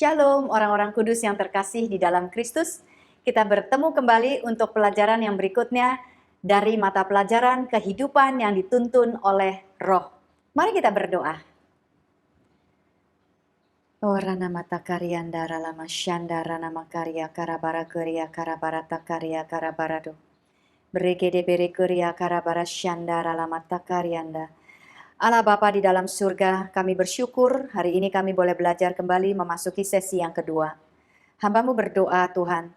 Shalom orang-orang kudus yang terkasih di dalam Kristus. Kita bertemu kembali untuk pelajaran yang berikutnya dari mata pelajaran kehidupan yang dituntun oleh Roh. Mari kita berdoa. Orana mata karyandara lama syandara nama karya karabara karya karabara takarya karabarado. Beregede bere karya karabara syandara lama takaryanda. Allah Bapa di dalam surga, kami bersyukur hari ini kami boleh belajar kembali memasuki sesi yang kedua. Hamba-Mu berdoa Tuhan,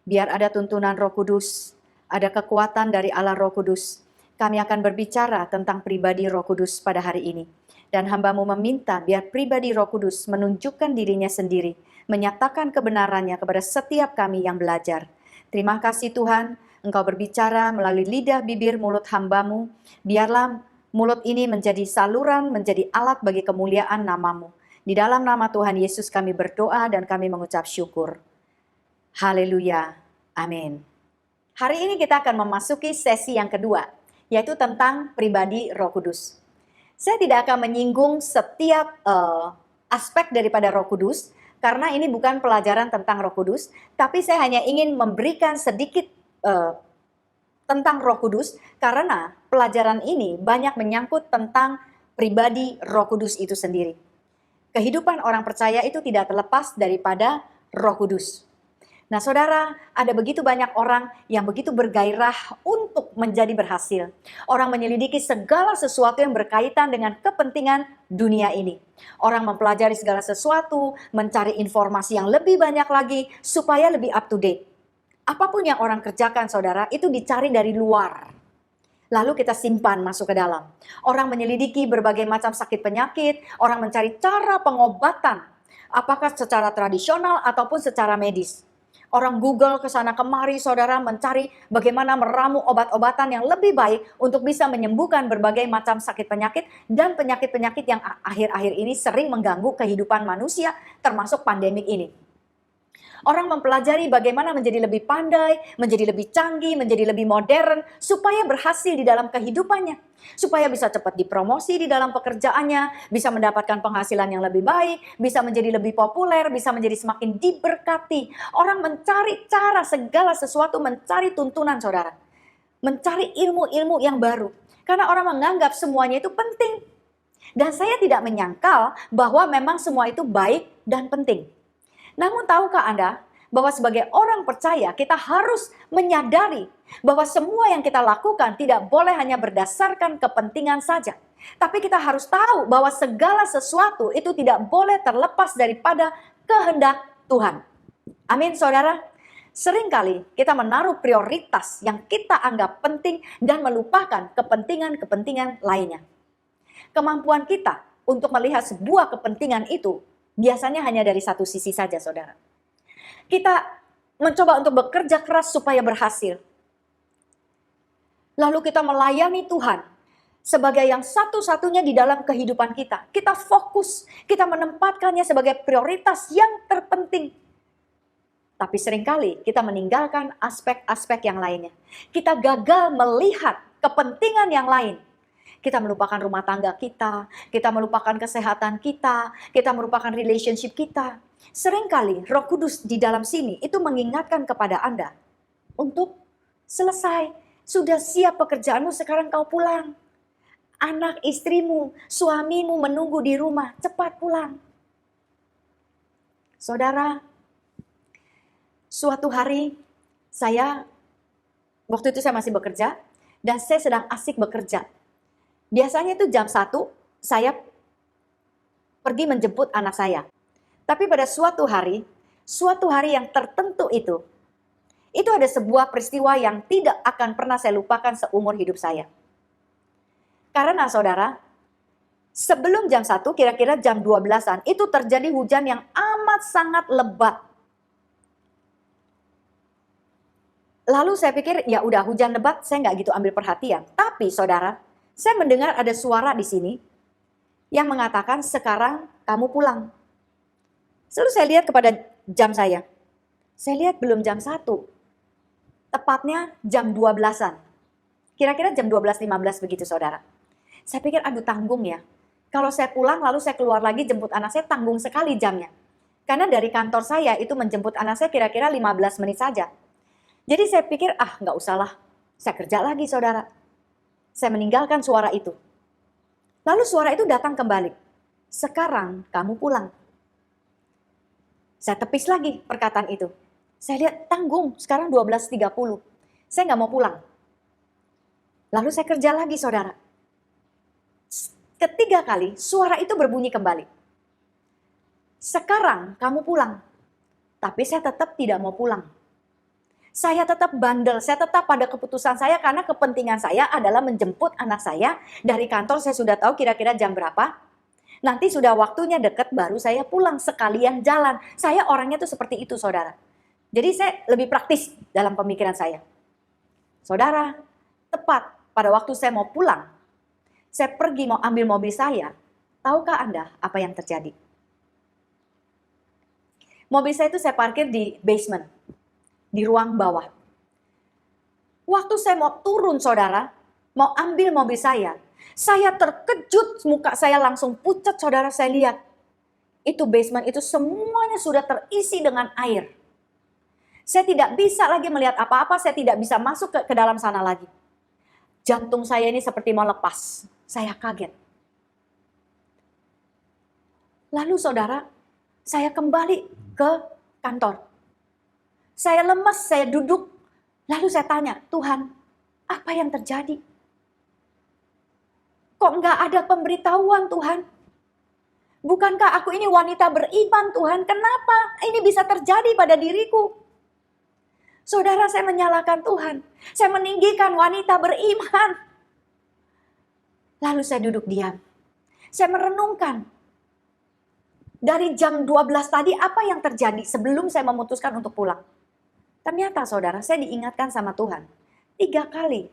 biar ada tuntunan Roh Kudus, ada kekuatan dari Allah Roh Kudus. Kami akan berbicara tentang pribadi Roh Kudus pada hari ini. Dan hamba-Mu meminta biar pribadi Roh Kudus menunjukkan dirinya sendiri, menyatakan kebenarannya kepada setiap kami yang belajar. Terima kasih Tuhan, Engkau berbicara melalui lidah bibir mulut hamba-Mu, biarlah mulut ini menjadi saluran, menjadi alat bagi kemuliaan nama-Mu. Di dalam nama Tuhan Yesus kami berdoa dan kami mengucap syukur. Haleluya. Amin. Hari ini kita akan memasuki sesi yang kedua, yaitu tentang pribadi Roh Kudus. Saya tidak akan menyinggung setiap aspek daripada Roh Kudus, karena ini bukan pelajaran tentang Roh Kudus, tapi saya hanya ingin memberikan sedikit tentang Roh Kudus, karena pelajaran ini banyak menyangkut tentang pribadi Roh Kudus itu sendiri. Kehidupan orang percaya itu tidak terlepas daripada Roh Kudus. Nah saudara, ada begitu banyak orang yang begitu bergairah untuk menjadi berhasil. Orang menyelidiki segala sesuatu yang berkaitan dengan kepentingan dunia ini. Orang mempelajari segala sesuatu, mencari informasi yang lebih banyak lagi supaya lebih up to date. Apapun yang orang kerjakan saudara, itu dicari dari luar. Lalu kita simpan masuk ke dalam. Orang menyelidiki berbagai macam sakit penyakit, orang mencari cara pengobatan. Apakah secara tradisional ataupun secara medis. Orang Google ke sana kemari saudara mencari bagaimana meramu obat-obatan yang lebih baik untuk bisa menyembuhkan berbagai macam sakit penyakit dan penyakit-penyakit yang akhir-akhir ini sering mengganggu kehidupan manusia termasuk pandemik ini. Orang mempelajari bagaimana menjadi lebih pandai, menjadi lebih canggih, menjadi lebih modern, supaya berhasil di dalam kehidupannya. Supaya bisa cepat dipromosi di dalam pekerjaannya, bisa mendapatkan penghasilan yang lebih baik, bisa menjadi lebih populer, bisa menjadi semakin diberkati. Orang mencari cara segala sesuatu, mencari tuntunan saudara. Mencari ilmu-ilmu yang baru. Karena orang menganggap semuanya itu penting. Dan saya tidak menyangkal bahwa memang semua itu baik dan penting. Namun tahukah Anda bahwa sebagai orang percaya kita harus menyadari bahwa semua yang kita lakukan tidak boleh hanya berdasarkan kepentingan saja. Tapi kita harus tahu bahwa segala sesuatu itu tidak boleh terlepas daripada kehendak Tuhan. Amin saudara. Seringkali kita menaruh prioritas yang kita anggap penting dan melupakan kepentingan-kepentingan lainnya. Kemampuan kita untuk melihat sebuah kepentingan itu biasanya hanya dari satu sisi saja, saudara. Kita mencoba untuk bekerja keras supaya berhasil. Lalu kita melayani Tuhan sebagai yang satu-satunya di dalam kehidupan kita. Kita fokus, kita menempatkannya sebagai prioritas yang terpenting. Tapi seringkali kita meninggalkan aspek-aspek yang lainnya. Kita gagal melihat kepentingan yang lain. Kita melupakan rumah tangga kita melupakan kesehatan kita melupakan relationship kita. Seringkali Roh Kudus di dalam sini itu mengingatkan kepada Anda untuk selesai, sudah siap pekerjaanmu, sekarang kau pulang. Anak istrimu, suamimu menunggu di rumah, cepat pulang. Saudara, suatu hari waktu itu saya masih bekerja dan saya sedang asik bekerja. Biasanya itu jam 1 saya pergi menjemput anak saya. Tapi pada suatu hari yang tertentu itu ada sebuah peristiwa yang tidak akan pernah saya lupakan seumur hidup saya. Karena saudara, sebelum jam 1 kira-kira jam 12-an itu terjadi hujan yang amat sangat lebat. Lalu saya pikir ya udah hujan lebat saya nggak gitu ambil perhatian. Tapi saudara, saya mendengar ada suara di sini yang mengatakan sekarang kamu pulang. Lalu saya lihat kepada jam saya. Saya lihat belum jam 1. Tepatnya jam 12-an. Kira-kira jam 12.15 begitu saudara. Saya pikir aduh tanggung ya. Kalau saya pulang lalu saya keluar lagi jemput anak saya, tanggung sekali jamnya. Karena dari kantor saya itu menjemput anak saya kira-kira 15 menit saja. Jadi saya pikir, nggak usahlah, saya kerja lagi saudara. Saya meninggalkan suara itu. Lalu suara itu datang kembali. Sekarang kamu pulang. Saya tepis lagi perkataan itu. Saya lihat tanggung, sekarang 12.30. Saya nggak mau pulang. Lalu saya kerja lagi saudara. Ketiga kali suara itu berbunyi kembali. Sekarang kamu pulang. Tapi saya tetap tidak mau pulang. Saya tetap bandel, saya tetap pada keputusan saya karena kepentingan saya adalah menjemput anak saya dari kantor. Saya sudah tahu kira-kira jam berapa. Nanti sudah waktunya deket baru saya pulang sekalian jalan. Saya orangnya tuh seperti itu saudara. Jadi saya lebih praktis dalam pemikiran saya. Saudara, tepat pada waktu saya mau pulang, saya pergi mau ambil mobil saya. Tahukah Anda apa yang terjadi? Mobil saya itu saya parkir di basement, di ruang bawah. Waktu saya mau turun saudara, mau ambil mobil saya terkejut, muka saya langsung pucat saudara. Saya lihat, itu basement itu semuanya sudah terisi dengan air. Saya tidak bisa lagi melihat apa-apa, saya tidak bisa masuk ke dalam sana lagi. Jantung saya ini seperti mau lepas, saya kaget. Lalu saudara, saya kembali ke kantor. Saya lemes, saya duduk. Lalu saya tanya, Tuhan, apa yang terjadi? Kok nggak ada pemberitahuan Tuhan? Bukankah aku ini wanita beriman Tuhan? Kenapa ini bisa terjadi pada diriku? Saudara, saya menyalahkan Tuhan. Saya meninggikan wanita beriman. Lalu saya duduk diam. Saya merenungkan. Dari jam 12 tadi apa yang terjadi sebelum saya memutuskan untuk pulang? Ternyata saudara, saya diingatkan sama Tuhan. 3 kali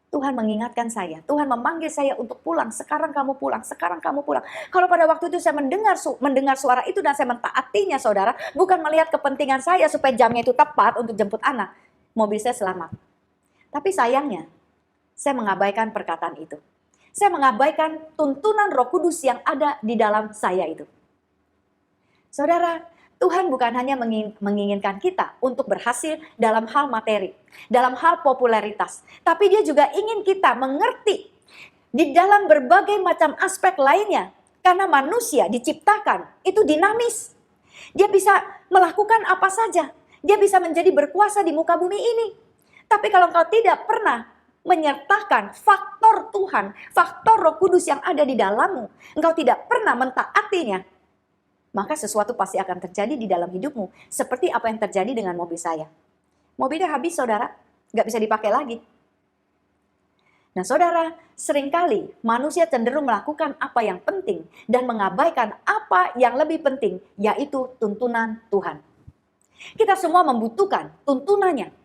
Tuhan mengingatkan saya. Tuhan memanggil saya untuk pulang. Sekarang kamu pulang, sekarang kamu pulang. Kalau pada waktu itu saya mendengar suara itu dan saya mentaatinya saudara. Bukan melihat kepentingan saya supaya jamnya itu tepat untuk jemput anak. Mobil saya selamat. Tapi sayangnya, saya mengabaikan perkataan itu. Saya mengabaikan tuntunan Roh Kudus yang ada di dalam saya itu. Saudara, Tuhan bukan hanya menginginkan kita untuk berhasil dalam hal materi, dalam hal popularitas, tapi Dia juga ingin kita mengerti di dalam berbagai macam aspek lainnya. Karena manusia diciptakan itu dinamis. Dia bisa melakukan apa saja. Dia bisa menjadi berkuasa di muka bumi ini. Tapi kalau engkau tidak pernah menyertakan faktor Tuhan, faktor Roh Kudus yang ada di dalammu, engkau tidak pernah mentaatinya, maka sesuatu pasti akan terjadi di dalam hidupmu. Seperti apa yang terjadi dengan mobil saya. Mobilnya habis saudara, nggak bisa dipakai lagi. Nah saudara, seringkali manusia cenderung melakukan apa yang penting dan mengabaikan apa yang lebih penting, yaitu tuntunan Tuhan. Kita semua membutuhkan tuntunannya.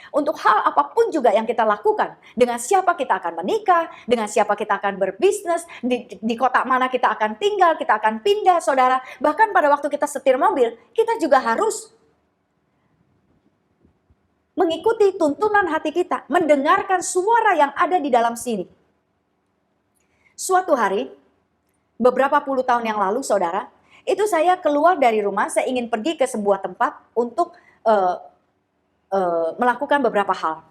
Untuk hal apapun juga yang kita lakukan, dengan siapa kita akan menikah, dengan siapa kita akan berbisnis, di kota mana kita akan tinggal, kita akan pindah saudara. Bahkan pada waktu kita setir mobil, kita juga harus mengikuti tuntunan hati kita, mendengarkan suara yang ada di dalam sini. Suatu hari, beberapa puluh tahun yang lalu saudara, itu saya keluar dari rumah, saya ingin pergi ke sebuah tempat untuk melakukan beberapa hal.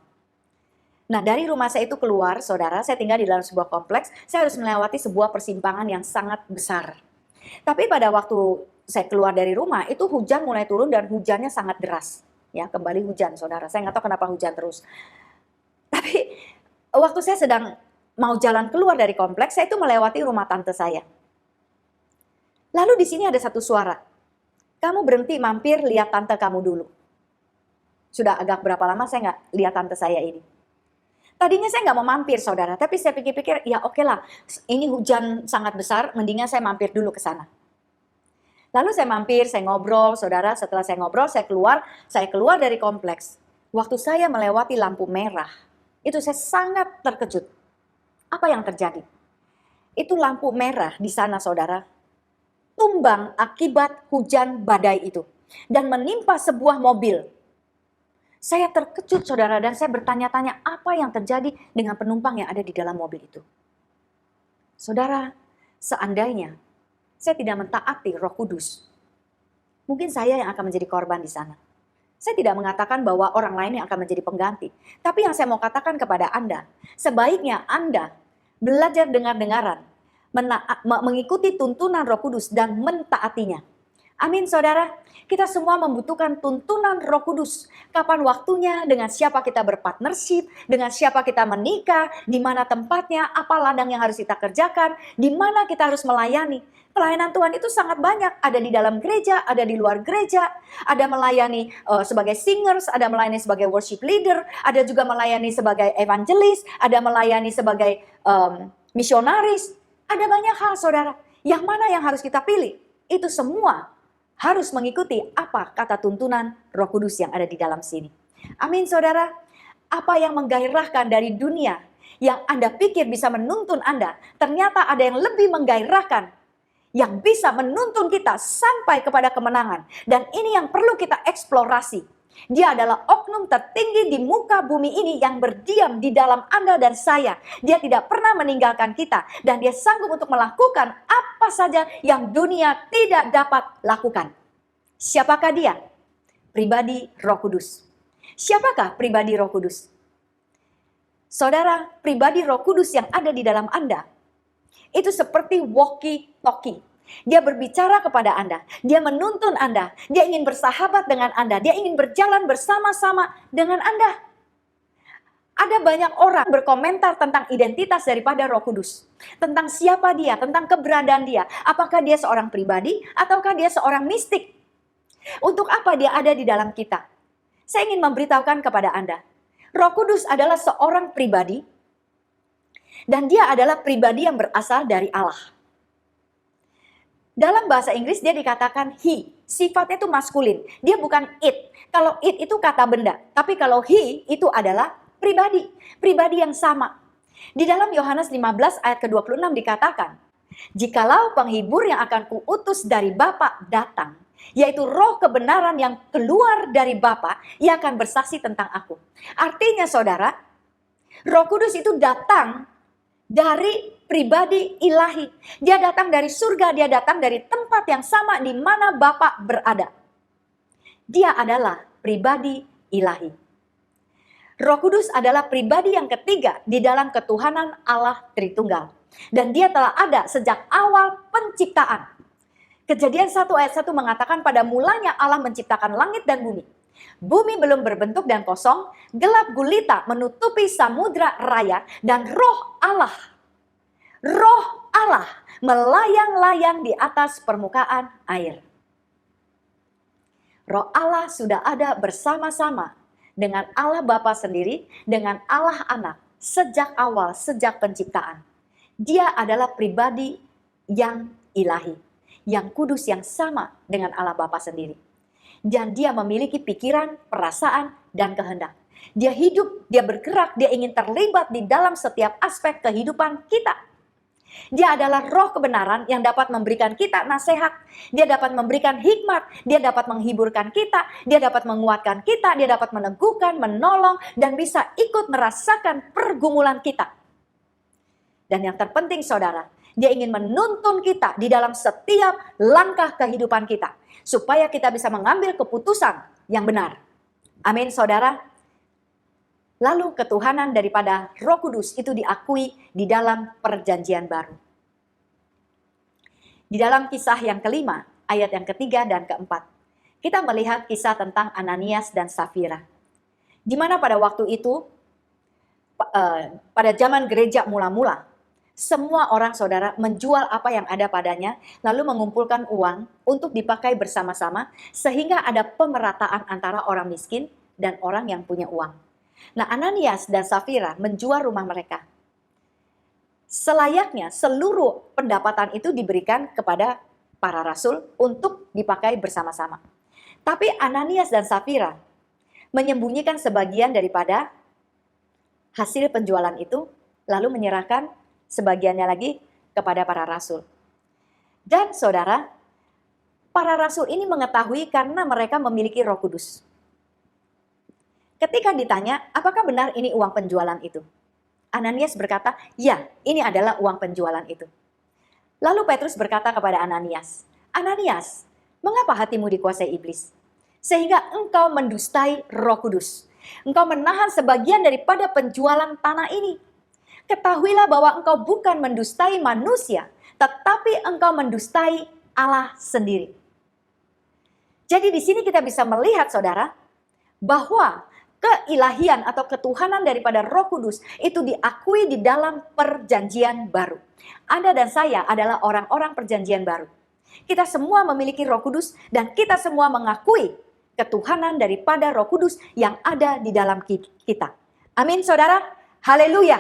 Nah dari rumah saya itu keluar saudara, saya tinggal di dalam sebuah kompleks, saya harus melewati sebuah persimpangan yang sangat besar. Tapi pada waktu saya keluar dari rumah, itu hujan mulai turun dan hujannya sangat deras. Ya kembali hujan saudara, saya nggak tahu kenapa hujan terus. Tapi waktu saya sedang mau jalan keluar dari kompleks, saya itu melewati rumah tante saya. Lalu di sini ada satu suara, kamu berhenti mampir lihat tante kamu dulu. Sudah agak berapa lama saya nggak lihat tante saya ini. Tadinya saya nggak mau mampir saudara, tapi saya pikir-pikir ya oke lah, ini hujan sangat besar, mendingan saya mampir dulu ke sana. Lalu saya mampir, saya ngobrol saudara, setelah saya ngobrol saya keluar dari kompleks. Waktu saya melewati lampu merah, itu saya sangat terkejut. Apa yang terjadi? Itu lampu merah di sana saudara, tumbang akibat hujan badai itu. Dan menimpa sebuah mobil. Saya terkejut saudara dan saya bertanya-tanya apa yang terjadi dengan penumpang yang ada di dalam mobil itu. Saudara, seandainya saya tidak mentaati Roh Kudus, Mungkin saya yang akan menjadi korban di sana. Saya tidak mengatakan bahwa orang lain yang akan menjadi pengganti. Tapi yang saya mau katakan kepada Anda, sebaiknya Anda belajar dengar-dengaran, mengikuti tuntunan Roh Kudus dan mentaatinya. Amin saudara, kita semua membutuhkan tuntunan Roh Kudus. Kapan waktunya, dengan siapa kita berpartnership, dengan siapa kita menikah, di mana tempatnya, apa ladang yang harus kita kerjakan, di mana kita harus melayani. Pelayanan Tuhan itu sangat banyak, ada di dalam gereja, ada di luar gereja, ada melayani sebagai singers, ada melayani sebagai worship leader, ada juga melayani sebagai evangelis, ada melayani sebagai misionaris. Ada banyak hal saudara, yang mana yang harus kita pilih? Itu semua harus mengikuti apa kata tuntunan Roh Kudus yang ada di dalam sini. Amin saudara. Apa yang menggairahkan dari dunia yang Anda pikir bisa menuntun Anda, ternyata ada yang lebih menggairahkan yang bisa menuntun kita sampai kepada kemenangan. Dan ini yang perlu kita eksplorasi. Dia adalah oknum tertinggi di muka bumi ini yang berdiam di dalam Anda dan saya. Dia tidak pernah meninggalkan kita. Dan dia sanggup untuk melakukan apa saja yang dunia tidak dapat lakukan. Siapakah dia? Pribadi Roh Kudus. Siapakah pribadi Roh Kudus? Saudara, pribadi Roh Kudus yang ada di dalam Anda, itu seperti walkie-talkie. Dia berbicara kepada Anda, dia menuntun Anda, dia ingin bersahabat dengan Anda, dia ingin berjalan bersama-sama dengan Anda. Ada banyak orang berkomentar tentang identitas daripada Roh Kudus. Tentang siapa dia, tentang keberadaan dia. Apakah dia seorang pribadi ataukah dia seorang mistik? Untuk apa dia ada di dalam kita? Saya ingin memberitahukan kepada Anda, Roh Kudus adalah seorang pribadi dan dia adalah pribadi yang berasal dari Allah. Dalam bahasa Inggris dia dikatakan he, sifatnya itu maskulin. Dia bukan it. Kalau it itu kata benda, tapi kalau he itu adalah pribadi. Pribadi yang sama. Di dalam Yohanes 15 ayat ke-26 dikatakan, jikalau penghibur yang akan kuutus dari Bapa datang, yaitu roh kebenaran yang keluar dari Bapa, ia akan bersaksi tentang aku. Artinya saudara, Roh Kudus itu datang dari pribadi ilahi. Dia datang dari surga, dia datang dari tempat yang sama di mana Bapa berada. Dia adalah pribadi ilahi. Roh Kudus adalah pribadi yang ketiga di dalam ketuhanan Allah Tritunggal. Dan dia telah ada sejak awal penciptaan. Kejadian 1 ayat 1 mengatakan pada mulanya Allah menciptakan langit dan bumi. Bumi belum berbentuk dan kosong, gelap gulita menutupi samudra raya, dan roh Allah melayang-layang di atas permukaan air. Roh Allah sudah ada bersama-sama dengan Allah Bapa sendiri, dengan Allah Anak, sejak awal, sejak penciptaan. Dia adalah pribadi yang ilahi, yang kudus, yang sama dengan Allah Bapa sendiri. Dan dia memiliki pikiran, perasaan, dan kehendak. Dia hidup, dia bergerak, dia ingin terlibat di dalam setiap aspek kehidupan kita. Dia adalah roh kebenaran yang dapat memberikan kita nasihat. Dia dapat memberikan hikmat, dia dapat menghiburkan kita, dia dapat menguatkan kita, dia dapat meneguhkan, menolong, dan bisa ikut merasakan pergumulan kita. Dan yang terpenting saudara, dia ingin menuntun kita di dalam setiap langkah kehidupan kita. Supaya kita bisa mengambil keputusan yang benar. Amin saudara. Lalu ketuhanan daripada Roh Kudus itu diakui di dalam perjanjian baru. Di dalam kisah yang kelima, ayat yang ketiga dan keempat. Kita melihat kisah tentang Ananias dan Safira. Di mana pada waktu itu, pada zaman gereja mula-mula, semua orang saudara menjual apa yang ada padanya, lalu mengumpulkan uang untuk dipakai bersama-sama, sehingga ada pemerataan antara orang miskin dan orang yang punya uang. Nah, Ananias dan Safira menjual rumah mereka. Selayaknya seluruh pendapatan itu diberikan kepada para rasul untuk dipakai bersama-sama. Tapi Ananias dan Safira menyembunyikan sebagian daripada hasil penjualan itu, lalu menyerahkan sebagiannya lagi kepada para rasul. Dan saudara, para rasul ini mengetahui karena mereka memiliki Roh Kudus. Ketika ditanya, apakah benar ini uang penjualan itu? Ananias berkata, ya, ini adalah uang penjualan itu. Lalu Petrus berkata kepada Ananias, Ananias, Mengapa hatimu dikuasai iblis? Sehingga engkau mendustai Roh Kudus. Engkau menahan sebagian daripada penjualan tanah ini. Ketahuilah bahwa engkau bukan mendustai manusia, tetapi engkau mendustai Allah sendiri. Jadi di sini kita bisa melihat, saudara, bahwa keilahian atau ketuhanan daripada Roh Kudus itu diakui di dalam perjanjian baru. Anda dan saya adalah orang-orang perjanjian baru. Kita semua memiliki Roh Kudus dan kita semua mengakui ketuhanan daripada Roh Kudus yang ada di dalam kita. Amin, saudara. Haleluya.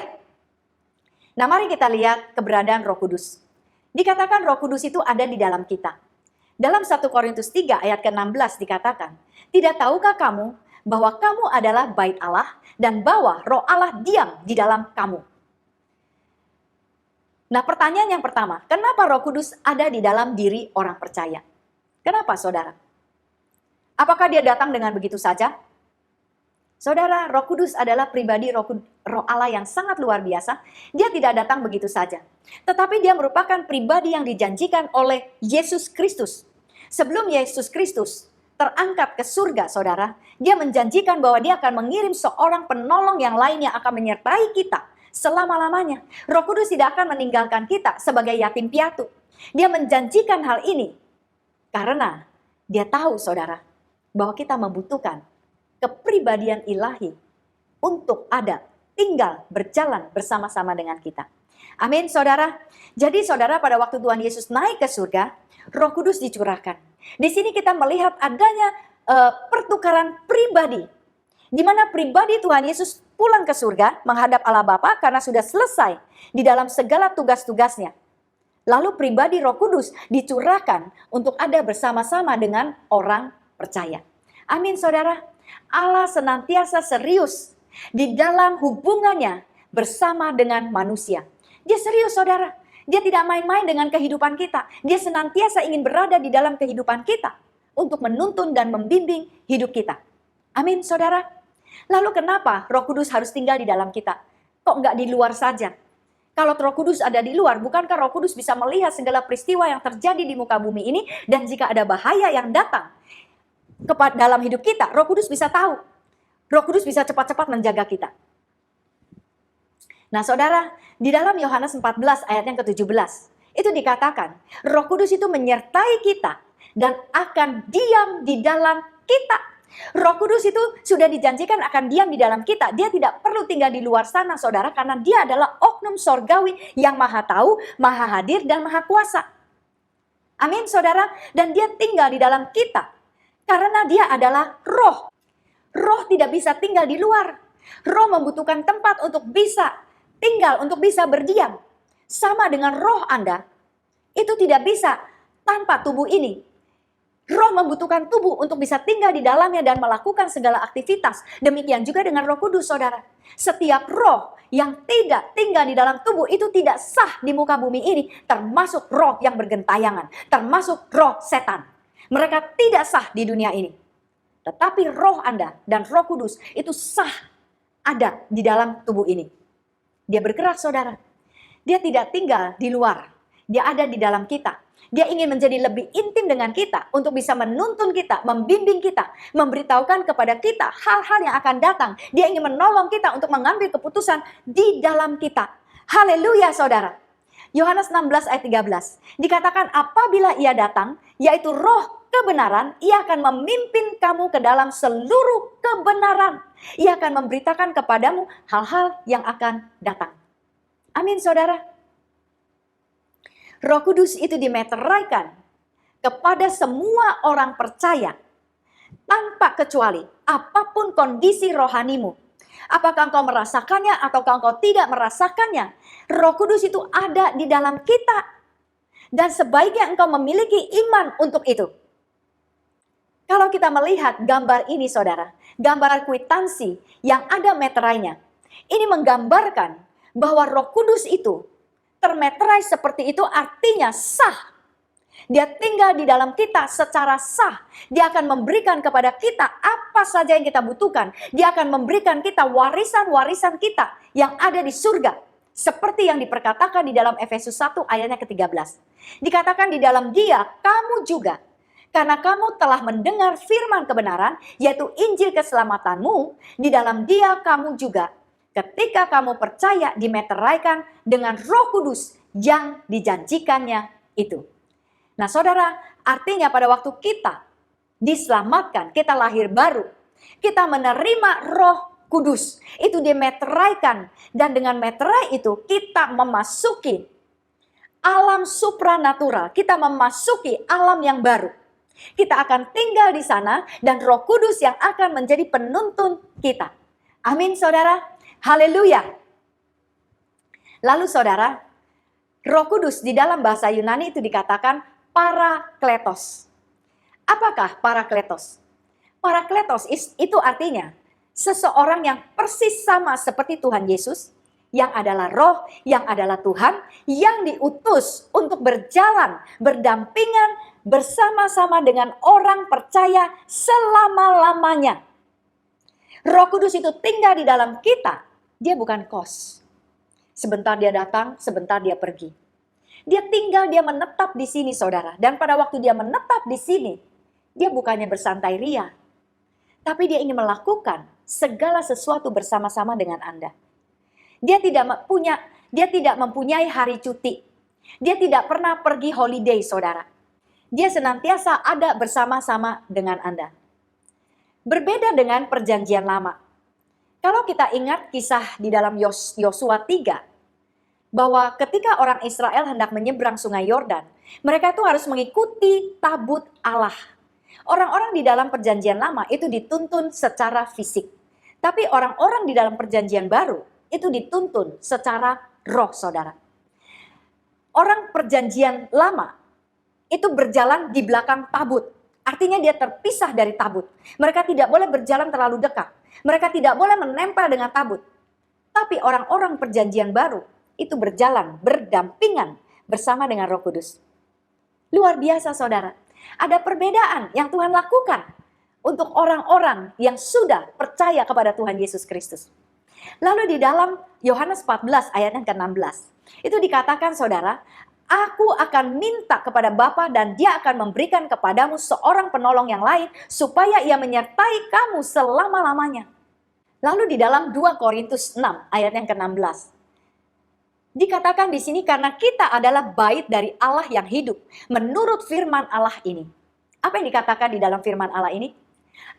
Nah, mari kita lihat keberadaan Roh Kudus. Dikatakan Roh Kudus itu ada di dalam kita. Dalam 1 Korintus 3 ayat ke-16 dikatakan, "Tidak tahukah kamu bahwa kamu adalah bait Allah dan bahwa Roh Allah diam di dalam kamu?" Nah, pertanyaan yang pertama, kenapa Roh Kudus ada di dalam diri orang percaya? Kenapa, saudara? Apakah dia datang dengan begitu saja? Saudara, Roh Kudus adalah pribadi Roh Allah yang sangat luar biasa. Dia tidak datang begitu saja. Tetapi dia merupakan pribadi yang dijanjikan oleh Yesus Kristus. Sebelum Yesus Kristus terangkat ke surga, saudara, dia menjanjikan bahwa dia akan mengirim seorang penolong yang lain yang akan menyertai kita selama-lamanya. Roh Kudus tidak akan meninggalkan kita sebagai yatim piatu. Dia menjanjikan hal ini karena dia tahu, saudara, bahwa kita membutuhkan kepribadian ilahi untuk ada, tinggal, berjalan bersama-sama dengan kita. Amin, saudara. Jadi saudara, pada waktu Tuhan Yesus naik ke surga, Roh Kudus dicurahkan. Di sini kita melihat adanya pertukaran pribadi, di mana pribadi Tuhan Yesus pulang ke surga menghadap Allah Bapa karena sudah selesai di dalam segala tugas-tugasnya. Lalu pribadi Roh Kudus dicurahkan untuk ada bersama-sama dengan orang percaya. Amin, saudara. Allah senantiasa serius di dalam hubungannya bersama dengan manusia. Dia serius, saudara. Dia tidak main-main dengan kehidupan kita. Dia senantiasa ingin berada di dalam kehidupan kita untuk menuntun dan membimbing hidup kita. Amin, saudara. Lalu kenapa Roh Kudus harus tinggal di dalam kita? Kok nggak di luar saja? Kalau Roh Kudus ada di luar, bukankah Roh Kudus bisa melihat segala peristiwa yang terjadi di muka bumi ini? Dan jika ada bahaya yang datang dalam hidup kita, Roh Kudus bisa tahu. Roh Kudus bisa cepat-cepat menjaga kita. Nah, saudara, di dalam Yohanes 14 ayat yang ke-17, itu dikatakan, Roh Kudus itu menyertai kita dan akan diam di dalam kita. Roh Kudus itu sudah dijanjikan akan diam di dalam kita. Dia tidak perlu tinggal di luar sana, saudara, karena dia adalah oknum sorgawi yang maha tahu, maha hadir, dan maha kuasa. Amin, saudara. Dan dia tinggal di dalam kita. Karena dia adalah roh. Roh tidak bisa tinggal di luar. Roh membutuhkan tempat untuk bisa tinggal, untuk bisa berdiam. Sama dengan roh Anda, itu tidak bisa tanpa tubuh ini. Roh membutuhkan tubuh untuk bisa tinggal di dalamnya dan melakukan segala aktivitas. Demikian juga dengan Roh Kudus, saudara. Setiap roh yang tidak tinggal di dalam tubuh itu tidak sah di muka bumi ini. Termasuk roh yang bergentayangan, termasuk roh setan. Mereka tidak sah di dunia ini. Tetapi roh Anda dan Roh Kudus itu sah ada di dalam tubuh ini. Dia bergerak, saudara. Dia tidak tinggal di luar. Dia ada di dalam kita. Dia ingin menjadi lebih intim dengan kita untuk bisa menuntun kita, membimbing kita, memberitahukan kepada kita hal-hal yang akan datang. Dia ingin menolong kita untuk mengambil keputusan di dalam kita. Haleluya, saudara. Yohanes 16 ayat 13. Dikatakan apabila ia datang, yaitu roh kebenaran, ia akan memimpin kamu ke dalam seluruh kebenaran. Ia akan memberitakan kepadamu hal-hal yang akan datang. Amin, saudara. Roh Kudus itu dimeteraikan kepada semua orang percaya tanpa kecuali apapun kondisi rohanimu. Apakah engkau merasakannya ataukah engkau tidak merasakannya? Roh Kudus itu ada di dalam kita. Dan sebaiknya engkau memiliki iman untuk itu. Kalau kita melihat gambar ini, saudara, gambaran kwitansi yang ada meterainya, ini menggambarkan bahwa Roh Kudus itu termeterai seperti itu, artinya sah. Dia tinggal di dalam kita secara sah. Dia akan memberikan kepada kita apa saja yang kita butuhkan. Dia akan memberikan kita warisan-warisan kita yang ada di surga. Seperti yang diperkatakan di dalam Efesus 1 ayatnya ke-13. Dikatakan di dalam dia, kamu juga Karena kamu telah mendengar firman kebenaran, yaitu Injil keselamatanmu, di dalam Dia kamu juga, ketika kamu percaya, dimeteraikan dengan Roh Kudus yang dijanjikannya itu. Nah, saudara, artinya pada waktu kita diselamatkan, kita lahir baru, kita menerima Roh Kudus, itu dimeteraikan, dan dengan meterai itu kita memasuki alam supranatural, kita memasuki alam yang baru. Kita akan tinggal di sana dan Roh Kudus yang akan menjadi penuntun kita. Amin, saudara. Haleluya. Lalu saudara, Roh Kudus di dalam bahasa Yunani itu dikatakan Parakletos. Apakah Parakletos? Parakletos itu artinya seseorang yang persis sama seperti Tuhan Yesus, yang adalah Roh, yang adalah Tuhan, yang diutus untuk berjalan, berdampingan, bersama-sama dengan orang percaya selama-lamanya. Roh Kudus itu tinggal di dalam kita. Dia bukan kos. Sebentar dia datang, sebentar dia pergi. Dia tinggal, dia menetap di sini, saudara. Dan pada waktu dia menetap di sini, dia bukannya bersantai ria, tapi dia ingin melakukan segala sesuatu bersama-sama dengan Anda. Dia tidak mempunyai hari cuti. Dia tidak pernah pergi holiday, saudara. Dia senantiasa ada bersama-sama dengan Anda. Berbeda dengan perjanjian lama. Kalau kita ingat kisah di dalam Yosua 3, bahwa ketika orang Israel hendak menyeberang sungai Yordan, mereka itu harus mengikuti tabut Allah. Orang-orang di dalam perjanjian lama itu dituntun secara fisik. Tapi orang-orang di dalam perjanjian baru itu dituntun secara roh, saudara. Orang perjanjian lama itu berjalan di belakang tabut. Artinya dia terpisah dari tabut. Mereka tidak boleh berjalan terlalu dekat. Mereka tidak boleh menempel dengan tabut. Tapi orang-orang perjanjian baru itu berjalan, berdampingan bersama dengan Roh Kudus. Luar biasa, saudara. Ada perbedaan yang Tuhan lakukan untuk orang-orang yang sudah percaya kepada Tuhan Yesus Kristus. Lalu di dalam Yohanes 14 ayat yang ke-16, itu dikatakan, saudara, Aku akan minta kepada Bapa dan Dia akan memberikan kepadamu seorang penolong yang lain supaya ia menyertai kamu selama-lamanya. Lalu di dalam 2 Korintus 6 ayat yang ke-16. Dikatakan di sini karena kita adalah bait dari Allah yang hidup menurut firman Allah ini. Apa yang dikatakan di dalam firman Allah ini?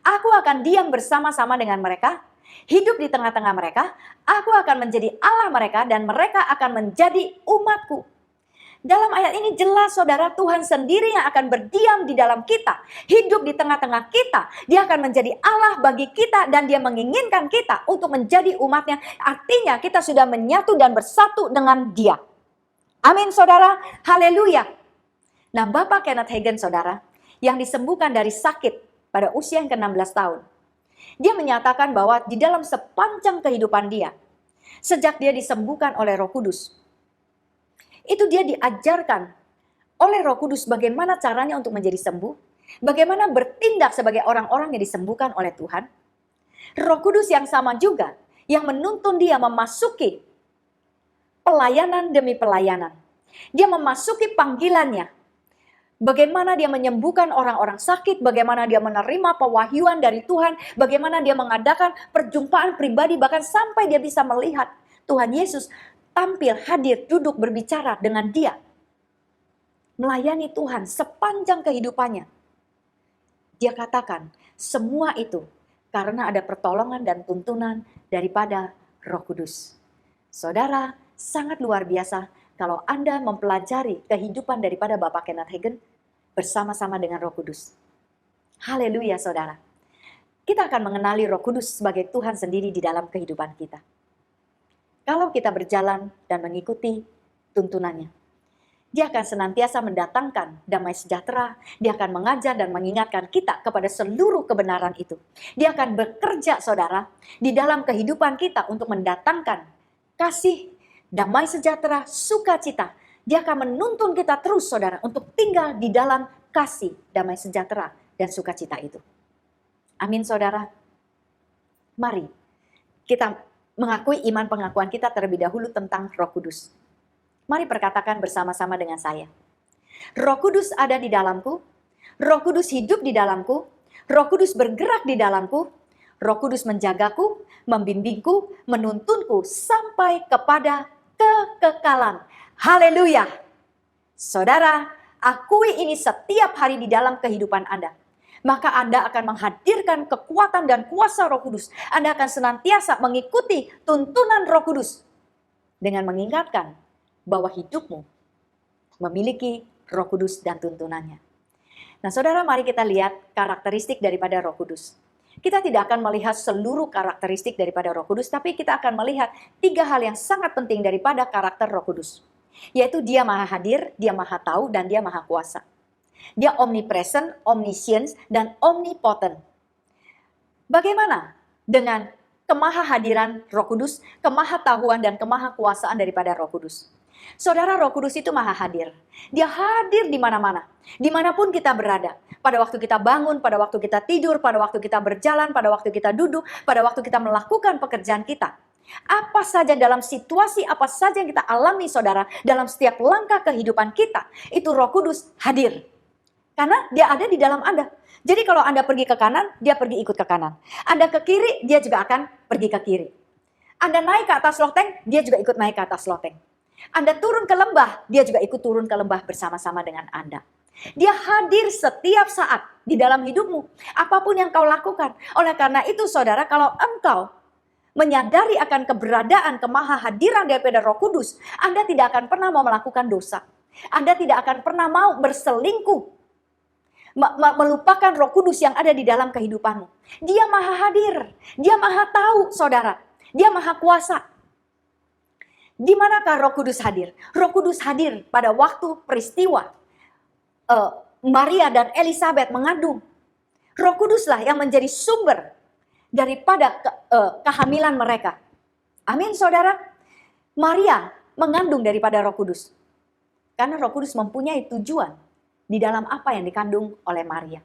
Aku akan diam bersama-sama dengan mereka, hidup di tengah-tengah mereka, aku akan menjadi Allah mereka dan mereka akan menjadi umatku. Dalam ayat ini jelas, saudara, Tuhan sendiri yang akan berdiam di dalam kita, hidup di tengah-tengah kita. Dia akan menjadi Allah bagi kita dan Dia menginginkan kita untuk menjadi umatnya. Artinya kita sudah menyatu dan bersatu dengan Dia. Amin, saudara. Haleluya. Nah, Bapak Kenneth Hagin, saudara, yang disembuhkan dari sakit pada usia yang ke-16 tahun. Dia menyatakan bahwa di dalam sepanjang kehidupan dia, sejak dia disembuhkan oleh Roh Kudus, itu dia diajarkan oleh Roh Kudus bagaimana caranya untuk menjadi sembuh, bagaimana bertindak sebagai orang-orang yang disembuhkan oleh Tuhan. Roh Kudus yang sama juga yang menuntun dia memasuki pelayanan demi pelayanan. Dia memasuki panggilannya. Bagaimana dia menyembuhkan orang-orang sakit, bagaimana dia menerima pewahyuan dari Tuhan, bagaimana dia mengadakan perjumpaan pribadi, bahkan sampai dia bisa melihat Tuhan Yesus tampil, hadir, duduk, berbicara dengan dia. Melayani Tuhan sepanjang kehidupannya. Dia katakan, semua itu karena ada pertolongan dan tuntunan daripada Roh Kudus. Saudara, sangat luar biasa kalau Anda mempelajari kehidupan daripada Bapak Kenneth Hagin bersama-sama dengan Roh Kudus. Haleluya, saudara. Kita akan mengenali Roh Kudus sebagai Tuhan sendiri di dalam kehidupan kita. Kalau kita berjalan dan mengikuti tuntunannya, Dia akan senantiasa mendatangkan damai sejahtera. Dia akan mengajar dan mengingatkan kita kepada seluruh kebenaran itu. Dia akan bekerja, saudara, di dalam kehidupan kita untuk mendatangkan kasih, damai sejahtera, sukacita. Dia akan menuntun kita terus, saudara, untuk tinggal di dalam kasih, damai sejahtera, dan sukacita itu. Amin, saudara. Mari kita mengakui iman pengakuan kita terlebih dahulu tentang Roh Kudus. Mari perkatakan bersama-sama dengan saya. Roh Kudus ada di dalamku. Roh Kudus hidup di dalamku, Roh Kudus bergerak di dalamku, Roh Kudus menjagaku, membimbingku, menuntunku sampai kepada kekekalan. Haleluya. Saudara, akui ini setiap hari di dalam kehidupan Anda. Maka Anda akan menghadirkan kekuatan dan kuasa Roh Kudus. Anda akan senantiasa mengikuti tuntunan Roh Kudus dengan mengingatkan bahwa hidupmu memiliki Roh Kudus dan tuntunannya. Nah, saudara, mari kita lihat karakteristik daripada Roh Kudus. Kita tidak akan melihat seluruh karakteristik daripada Roh Kudus, tapi kita akan melihat 3 hal yang sangat penting daripada karakter Roh Kudus. Yaitu dia maha hadir, dia maha tahu, dan dia maha kuasa. Dia omnipresent, omniscience, dan omnipotent. Bagaimana dengan kemahahadiran Roh Kudus, kemahatahuan, dan kemahakuasaan daripada Roh Kudus? Saudara, Roh Kudus itu maha hadir. Dia hadir di mana-mana, dimanapun kita berada. Pada waktu kita bangun, pada waktu kita tidur, pada waktu kita berjalan, pada waktu kita duduk, pada waktu kita melakukan pekerjaan kita. Apa saja dalam situasi, apa saja yang kita alami, saudara, dalam setiap langkah kehidupan kita, itu Roh Kudus hadir. Karena dia ada di dalam Anda. Jadi kalau Anda pergi ke kanan, dia pergi ikut ke kanan. Anda ke kiri, dia juga akan pergi ke kiri. Anda naik ke atas loteng, dia juga ikut naik ke atas loteng. Anda turun ke lembah, dia juga ikut turun ke lembah bersama-sama dengan Anda. Dia hadir setiap saat di dalam hidupmu. Apapun yang kau lakukan. Oleh karena itu saudara, kalau engkau menyadari akan keberadaan kemahahadiran daripada Roh Kudus, Anda tidak akan pernah mau melakukan dosa. Anda tidak akan pernah mau berselingkuh. Melupakan Roh Kudus yang ada di dalam kehidupanmu. Dia maha hadir. Dia maha tahu, saudara. Dia maha kuasa. Di manakah Roh Kudus hadir? Roh Kudus hadir pada waktu peristiwa Maria dan Elizabeth mengandung. Roh Kuduslah yang menjadi sumber daripada kehamilan mereka. Amin, saudara. Maria mengandung daripada Roh Kudus. Karena Roh Kudus mempunyai tujuan di dalam apa yang dikandung oleh Maria.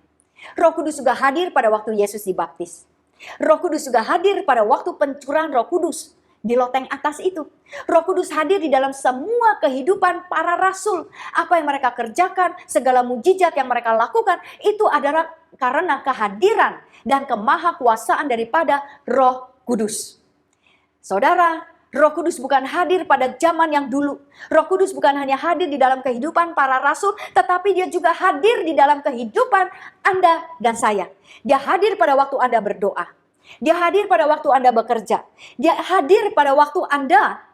Roh Kudus juga hadir pada waktu Yesus dibaptis. Roh Kudus juga hadir pada waktu pencurahan Roh Kudus di loteng atas itu. Roh Kudus hadir di dalam semua kehidupan para rasul. Apa yang mereka kerjakan, segala mujizat yang mereka lakukan, itu adalah karena kehadiran dan kemahakuasaan daripada Roh Kudus. Saudara, Roh Kudus bukan hadir pada zaman yang dulu. Roh Kudus bukan hanya hadir di dalam kehidupan para rasul, tetapi dia juga hadir di dalam kehidupan Anda dan saya. Dia hadir pada waktu Anda berdoa. Dia hadir pada waktu Anda bekerja. Dia hadir pada waktu Anda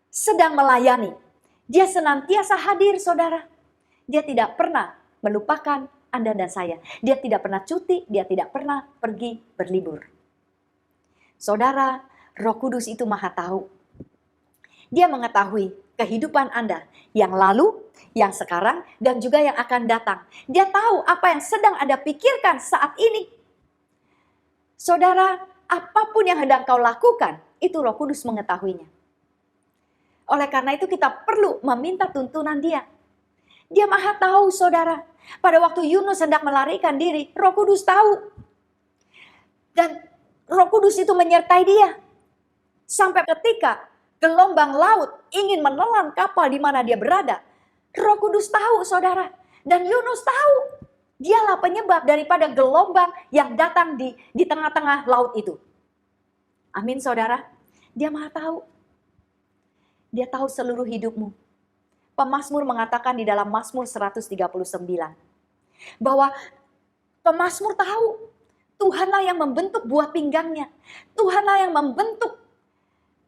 sedang melayani. Dia senantiasa hadir, saudara. Dia tidak pernah melupakan Anda dan saya. Dia tidak pernah cuti, dia tidak pernah pergi berlibur. Saudara, Roh Kudus itu maha tahu. Dia mengetahui kehidupan Anda yang lalu, yang sekarang, dan juga yang akan datang. Dia tahu apa yang sedang Anda pikirkan saat ini. Saudara, apapun yang hendak kau lakukan, itu Roh Kudus mengetahuinya. Oleh karena itu kita perlu meminta tuntunan Dia. Dia maha tahu, saudara. Pada waktu Yunus hendak melarikan diri, Roh Kudus tahu. Dan Roh Kudus itu menyertai dia. Sampai ketika gelombang laut ingin menelan kapal di mana dia berada, Roh Kudus tahu, saudara. Dan Yunus tahu. Dialah penyebab daripada gelombang yang datang di tengah-tengah laut itu. Amin, saudara. Dia maha tahu. Dia tahu seluruh hidupmu. Pemazmur mengatakan di dalam Mazmur 139 bahwa pemazmur tahu Tuhanlah yang membentuk buah pinggangnya. Tuhanlah yang membentuk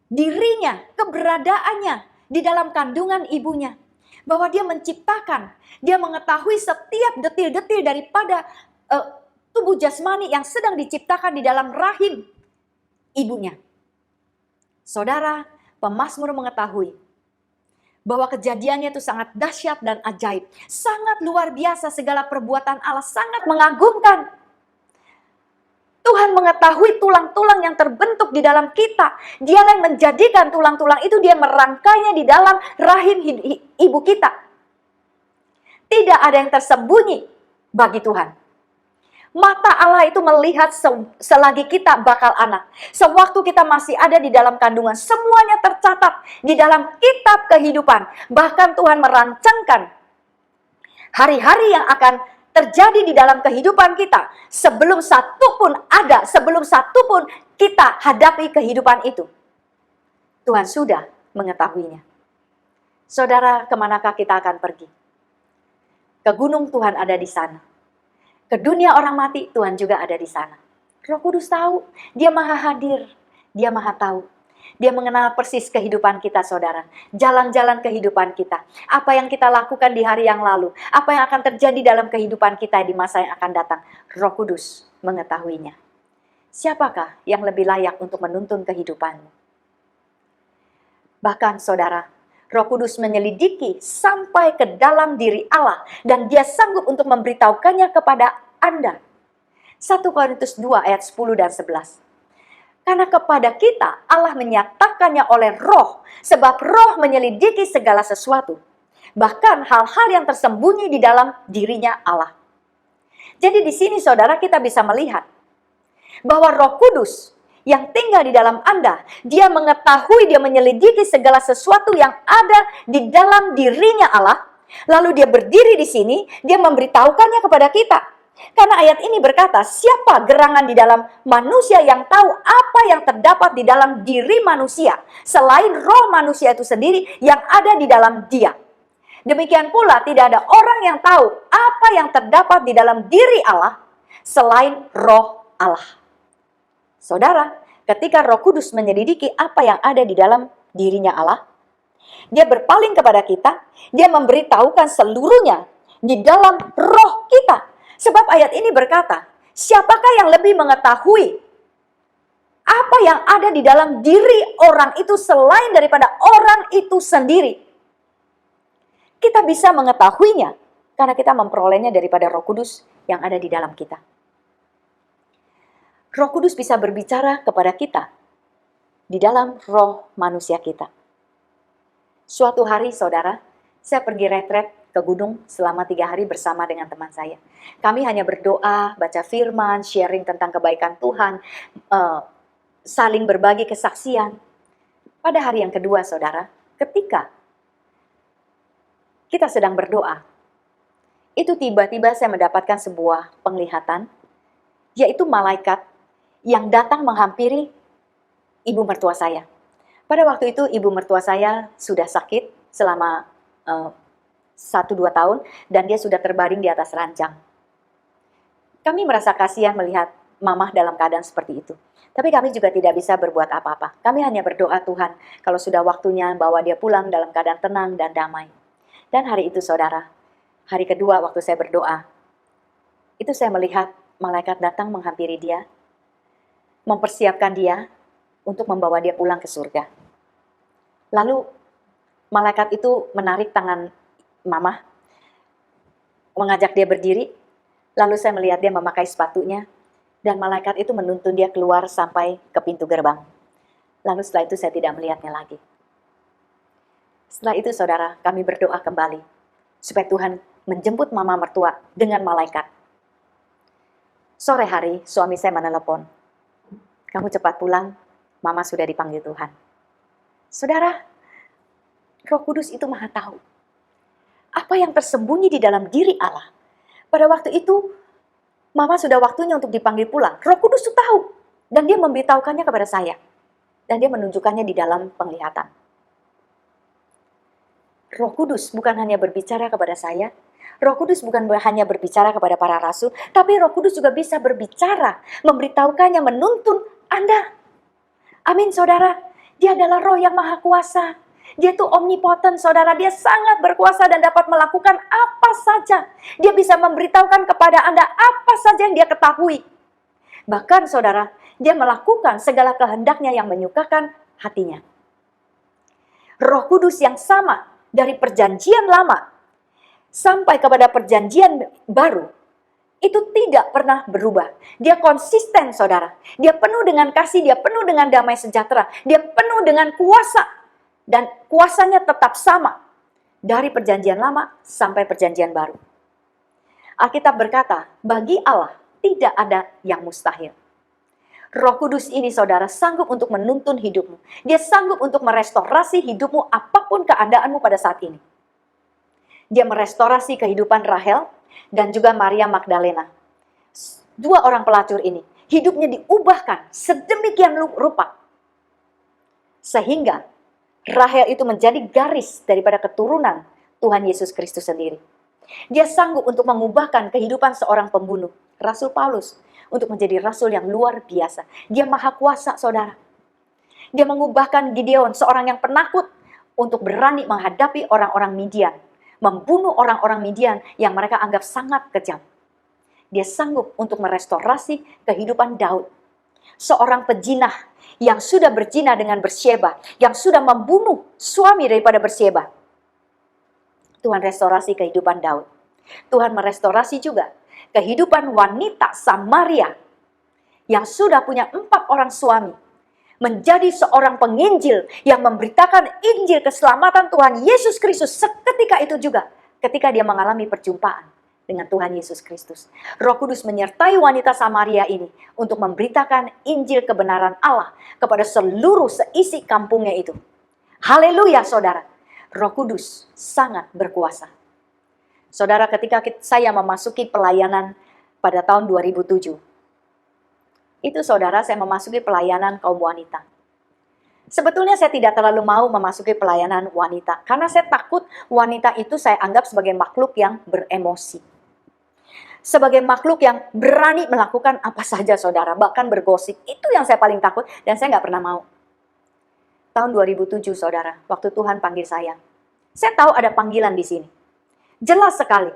dirinya, keberadaannya di dalam kandungan ibunya. Bahwa dia menciptakan, dia mengetahui setiap detil-detil daripada tubuh jasmani yang sedang diciptakan di dalam rahim ibunya. Saudara, pemazmur mengetahui bahwa kejadiannya itu sangat dahsyat dan ajaib. Sangat luar biasa, segala perbuatan Allah sangat mengagumkan. Tuhan mengetahui tulang-tulang yang terbentuk di dalam kita. Dia yang menjadikan tulang-tulang itu, dia merangkainya di dalam rahim ibu kita. Tidak ada yang tersembunyi bagi Tuhan. Mata Allah itu melihat selagi kita bakal anak. Sewaktu kita masih ada di dalam kandungan, semuanya tercatat di dalam kitab kehidupan. Bahkan Tuhan merancangkan hari-hari yang akan terjadi di dalam kehidupan kita sebelum satu pun ada, sebelum satu pun kita hadapi kehidupan itu. Tuhan sudah mengetahuinya. Saudara, kemanakah kita akan pergi? Ke gunung, Tuhan ada di sana. Ke dunia orang mati, Tuhan juga ada di sana. Roh Kudus tahu, Dia maha hadir, Dia maha tahu. Dia mengenal persis kehidupan kita, saudara. Jalan-jalan kehidupan kita. Apa yang kita lakukan di hari yang lalu. Apa yang akan terjadi dalam kehidupan kita di masa yang akan datang. Roh Kudus mengetahuinya. Siapakah yang lebih layak untuk menuntun kehidupanmu? Bahkan, saudara, Roh Kudus menyelidiki sampai ke dalam diri Allah. Dan Dia sanggup untuk memberitahukannya kepada Anda. 1 Korintus 2 ayat 10 dan 11. Karena kepada kita Allah menyatakannya oleh roh, sebab roh menyelidiki segala sesuatu. Bahkan hal-hal yang tersembunyi di dalam dirinya Allah. Jadi di sini saudara kita bisa melihat bahwa Roh Kudus yang tinggal di dalam Anda, Dia mengetahui, Dia menyelidiki segala sesuatu yang ada di dalam dirinya Allah. Lalu Dia berdiri di sini, Dia memberitahukannya kepada kita. Karena ayat ini berkata, siapa gerangan di dalam manusia yang tahu apa yang terdapat di dalam diri manusia, selain roh manusia itu sendiri yang ada di dalam dia. Demikian pula tidak ada orang yang tahu apa yang terdapat di dalam diri Allah, selain roh Allah. Saudara, ketika Roh Kudus menyelidiki apa yang ada di dalam dirinya Allah, Dia berpaling kepada kita, Dia memberitahukan seluruhnya di dalam roh kita. Sebab ayat ini berkata, siapakah yang lebih mengetahui apa yang ada di dalam diri orang itu selain daripada orang itu sendiri? Kita bisa mengetahuinya karena kita memperolehnya daripada Roh Kudus yang ada di dalam kita. Roh Kudus bisa berbicara kepada kita di dalam roh manusia kita. Suatu hari, saudara, saya pergi retret ke gunung selama 3 hari bersama dengan teman saya. Kami hanya berdoa, baca firman, sharing tentang kebaikan Tuhan, saling berbagi kesaksian. Pada hari yang kedua, saudara, ketika kita sedang berdoa, itu tiba-tiba saya mendapatkan sebuah penglihatan, yaitu malaikat yang datang menghampiri ibu mertua saya. Pada waktu itu ibu mertua saya sudah sakit selama 1-2 tahun dan dia sudah terbaring di atas ranjang. Kami merasa kasihan melihat mamah dalam keadaan seperti itu. Tapi kami juga tidak bisa berbuat apa-apa. Kami hanya berdoa, Tuhan, kalau sudah waktunya bawa dia pulang dalam keadaan tenang dan damai. Dan hari itu, saudara, hari kedua waktu saya berdoa, itu saya melihat malaikat datang menghampiri dia, mempersiapkan dia untuk membawa dia pulang ke surga. Lalu malaikat itu menarik tangan Mama, mengajak dia berdiri, lalu saya melihat dia memakai sepatunya, dan malaikat itu menuntun dia keluar sampai ke pintu gerbang. Lalu setelah itu saya tidak melihatnya lagi. Setelah itu saudara, kami berdoa kembali, supaya Tuhan menjemput mama mertua dengan malaikat. Sore hari, suami saya menelepon, kamu cepat pulang, mama sudah dipanggil Tuhan. Saudara, Roh Kudus itu maha tahu apa yang tersembunyi di dalam diri Allah. Pada waktu itu, mama sudah waktunya untuk dipanggil pulang. Roh Kudus itu tahu. Dan dia memberitahukannya kepada saya. Dan dia menunjukkannya di dalam penglihatan. Roh Kudus bukan hanya berbicara kepada saya. Roh Kudus bukan hanya berbicara kepada para rasul. Tapi Roh Kudus juga bisa berbicara. Memberitahukannya, menuntun Anda. Amin, saudara. Dia adalah roh yang maha kuasa. Dia itu omnipoten, saudara. Dia sangat berkuasa dan dapat melakukan apa saja. Dia bisa memberitahukan kepada Anda apa saja yang dia ketahui. Bahkan, saudara, dia melakukan segala kehendaknya yang menyukakan hatinya. Roh Kudus yang sama dari perjanjian lama sampai kepada perjanjian baru, itu tidak pernah berubah. Dia konsisten, saudara. Dia penuh dengan kasih, dia penuh dengan damai sejahtera. Dia penuh dengan kuasa. Dan kuasanya tetap sama dari perjanjian lama sampai perjanjian baru. Alkitab berkata, bagi Allah tidak ada yang mustahil. Roh Kudus ini, saudara, sanggup untuk menuntun hidupmu. Dia sanggup untuk merestorasi hidupmu apapun keadaanmu pada saat ini. Dia merestorasi kehidupan Rahel. dan juga Maria Magdalena. Dua orang pelacur ini, hidupnya diubahkan sedemikian rupa. Sehingga Rahel itu menjadi garis daripada keturunan Tuhan Yesus Kristus sendiri. Dia sanggup untuk mengubahkan kehidupan seorang pembunuh, Rasul Paulus, untuk menjadi rasul yang luar biasa. Dia maha kuasa, saudara. Dia mengubahkan Gideon, seorang yang penakut, untuk berani menghadapi orang-orang Midian, membunuh orang-orang Midian yang mereka anggap sangat kejam. Dia sanggup untuk merestorasi kehidupan Daud, seorang pejinah yang sudah berzina dengan Bersyeba, yang sudah membunuh suami daripada Bersyeba. Tuhan restorasi kehidupan Daud. Tuhan merestorasi juga kehidupan wanita Samaria yang sudah punya 4 orang suami, menjadi seorang penginjil yang memberitakan Injil keselamatan Tuhan Yesus Kristus seketika itu juga, ketika dia mengalami perjumpaan dengan Tuhan Yesus Kristus. Roh Kudus menyertai wanita Samaria ini untuk memberitakan Injil kebenaran Allah kepada seluruh seisi kampungnya itu. Haleluya, saudara. Roh Kudus sangat berkuasa. Saudara, ketika saya memasuki pelayanan pada tahun 2007, itu saudara, saya memasuki pelayanan kaum wanita. Sebetulnya saya tidak terlalu mau memasuki pelayanan wanita, karena saya takut wanita itu saya anggap sebagai makhluk yang beremosi. Sebagai makhluk yang berani melakukan apa saja, saudara, bahkan bergosip. Itu yang saya paling takut dan saya nggak pernah mau. Tahun 2007, saudara, waktu Tuhan panggil saya tahu ada panggilan di sini. Jelas sekali.